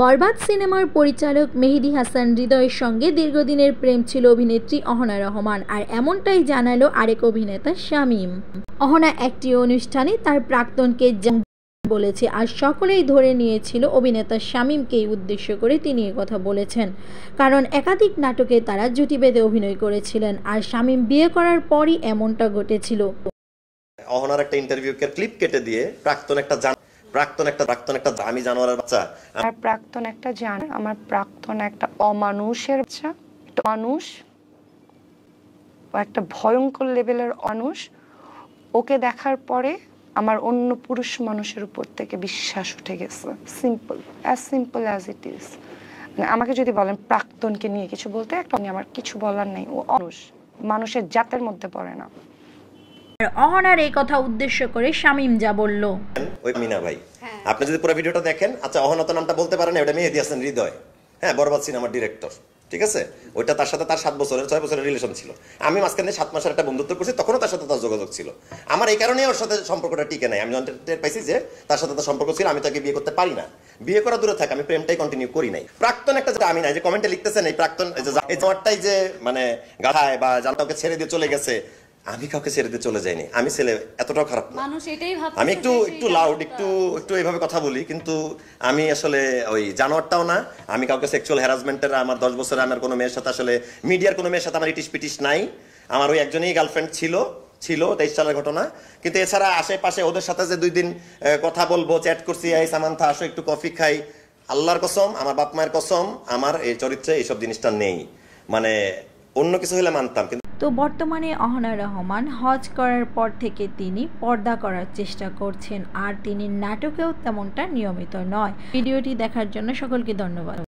বরবাদ সিনেমার পরিচালক মেহেদী হাসান হৃদয়ের সঙ্গে দীর্ঘদিনের প্রেম ছিল অভিনেত্রী অহনা রহমান, আর এমনটাই জানালো আরেক অভিনেতা শামীম। অহনা একটি অনুষ্ঠানে তার প্রাক্তনকে বলেছে, আর সকলেই ধরে নিয়েছিল অভিনেতা শামীমকেই উদ্দেশ্য করে তিনি কথা বলেছেন, কারণ একাধিক নাটকে তারা জুটি বেঁধে অভিনয় করেছিলেন, আর শামীম বিয়ে করার পরই এমনটা ঘটেছিল। অহনার একটা ইন্টারভিউ ক্লিপ কেটে দিয়ে প্রাক্তন একটা আমি জানোয়ারের বাচ্চা, আমার প্রাক্তন একটা আমার প্রাক্তন একটা অমানুষের বাচ্চা, মানুষ একটা ভয়ঙ্কর লেভেলের মানুষ। ওকে দেখার পরে আমার অন্য পুরুষ মানুষের উপর থেকে বিশ্বাস উঠে গেছে। Simple as it is. আমাকে যদি বলেন প্রাক্তনকে নিয়ে কিছু বলতে, একটা আমার কিছু বলার নেই। ও মানুষের জাতের মধ্যে পড়ে না। অহনার এই কথা উদ্দেশ্য করে শামীম যা বলল, ওই মিনা ভাই, আপনি যদি পুরো ভিডিওটা দেখেন, আচ্ছা অহনা তো নামটা বলতে পারেন, ওটা মেহেদী হাসান হৃদয়, হ্যাঁ, বরবাদ সিনেমার ডিরেক্টর, ঠিক আছে। ওইটা তার সাথে তার 6 বছরের রিলেশন ছিল। আমি মাঝখানে 7 মাসের একটা বন্ধুত্ব করছি, তখনও তার সাথে তার যোগাযোগ ছিল। আমার এই কারণে ওর সাথে সম্পর্কটা টিকে নাই। আমি টের পাইছি যে তার সাথে তার সম্পর্ক ছিল, আমি তাকে বিয়ে করতে পারি না। বিয়ে করা দূরে থাকে, আমি প্রেমটাই কন্টিনিউ করি নাই। প্রাক্তন একটা যেটা আমি নাই, যে কমেন্টে লিখতেছেন এই প্রাক্তন এই জামারটাই যে মানে গাধায় বা জানটাকে ছেড়ে দিয়ে চলে গেছে, আমি কাউকে ছেড়ে দিয়ে চলে যাইনি। আমি ছেলে এতটাও খারাপ না। আমি একটু লাউড একটু এইভাবে কথা বলি, কিন্তু আমি আসলে ওই জানোয়ারটাও না। আমি কাউকে সেক্সুয়াল হ্যারাসমেন্টের, আমার 10 বছরে আমার কোনো মেয়ের সাথে, আসলে মিডিয়ার কোনো মেয়ের সাথে আমার ইটিশ পিটিশ নাই। আমার ওই একজনই গার্লফ্রেন্ড ছিল 23 সালের ঘটনা। কিন্তু এছাড়া আশেপাশে ওদের সাথে যে 2 দিন কথা বলবো, চ্যাট করছি, এই সামান্থা আসো একটু কফি খাই, আল্লাহর কসম, আমার বাপ মায়ের কসম, আমার এই চরিত্রে এইসব জিনিসটা নেই। মানে অন্য কিছু হলে মানতাম। তো বর্তমানে অহনা রহমান হজ করার পর থেকে তিনি পর্দা করার চেষ্টা করছেন, আর তিনি নাটকেও তেমনটা নিয়মিত নয়। ভিডিওটি দেখার জন্য সকলকে ধন্যবাদ।